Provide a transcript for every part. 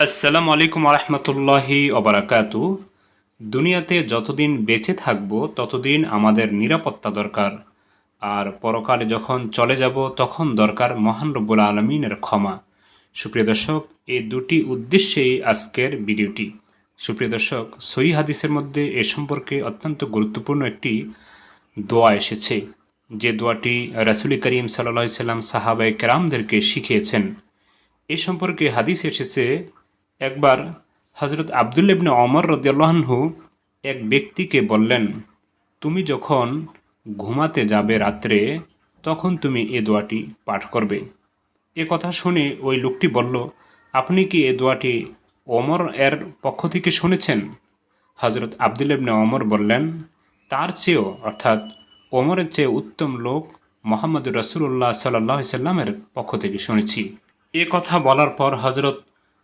আসসালামু আলাইকুম রহমতুল্লাহি ওবারাকাতু। দুনিয়াতে যতদিন বেঁচে থাকব ততদিন আমাদের নিরাপত্তা দরকার, আর পরকালে যখন চলে যাব তখন দরকার মহান রব্বুল আলমিনের ক্ষমা। সুপ্রিয় দর্শক, এই দুটি উদ্দেশ্যেই আজকের ভিডিওটি। সুপ্রিয় দর্শক, সহিহ হাদিসের মধ্যে এ সম্পর্কে অত্যন্ত গুরুত্বপূর্ণ একটি দোয়া এসেছে, যে দোয়াটি রাসূল করিম সাল্লাল্লাহু আলাইহি সাল্লাম সাহাবায়ে কেরামদেরকে শিখিয়েছেন। এ সম্পর্কে হাদিস এসেছে, একবার হজরত আবদুল্লাহ ইবনে ওমর রাদিয়াল্লাহু আনহু এক ব্যক্তিকে বললেন, তুমি যখন ঘুমাতে যাবে রাত্রে, তখন তুমি এ দোয়াটি পাঠ করবে। এ কথা শুনে ওই লোকটি বলল, আপনি কি এ দোয়াটি ওমর এর পক্ষ থেকে শুনেছেন? হজরত আবদুল্লাহ ইবনে ওমর বললেন, তার চেয়েও অর্থাৎ ওমরের চেয়ে উত্তম লোক মোহাম্মদুর রাসূলুল্লাহ সাল্লাল্লাহু আলাইহি সাল্লামের পক্ষ থেকে শুনেছি। এ কথা বলার পর হজরত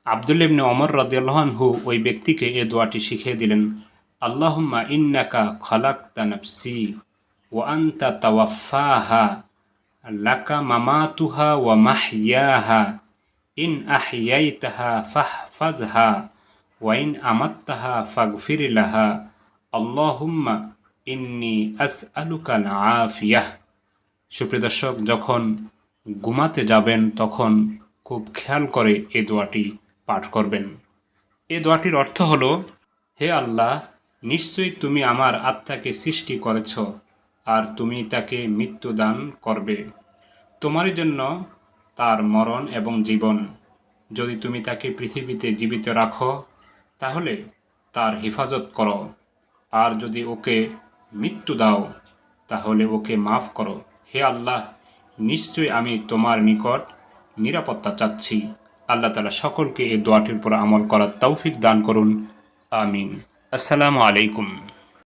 আবদুল্লাহ ইবনে ওমর রাদিয়াল্লাহু আনহু ওই ব্যক্তিকে এ দোয়াটি শিখিয়ে দিলেন, আল্লাহুম্মা ইন্নাকা খালাকতা নাফসি ওয়া আনতা তাওয়াফফাহা লাকা মামাতুহা ওয়া মাহইয়াহা ইন আহইয়াইতাহা ফাহফাজহা ওয়া ইন আমাত্তাহা ফাগফির লাহা আল্লাহুম্মা ইন্নী আসআলুকাল আফিয়াহ। সুপ্রিয় দর্শক, যখন ঘুমাতে যাবেন তখন খুব খেয়াল করে এ দোয়াটি পাঠ করবেন। এ দোয়াটির অর্থ হলো, হে আল্লাহ, নিশ্চয়ই তুমি আমার আত্মাকে সৃষ্টি করেছ, আর তুমি তাকে মৃত্যু দান করবে। তোমারই জন্য তার মরণ এবং জীবন। যদি তুমি তাকে পৃথিবীতে জীবিত রাখো তাহলে তার হেফাজত করো, আর যদি ওকে মৃত্যু দাও তাহলে ওকে মাফ করো। হে আল্লাহ, নিশ্চয়ই আমি তোমার নিকট নিরাপত্তা চাচ্ছি। আল্লাহ তাআলা সকলকে এই দোয়াটির উপর আমল করার তৌফিক দান করুন। আমিন। আসসালামু আলাইকুম।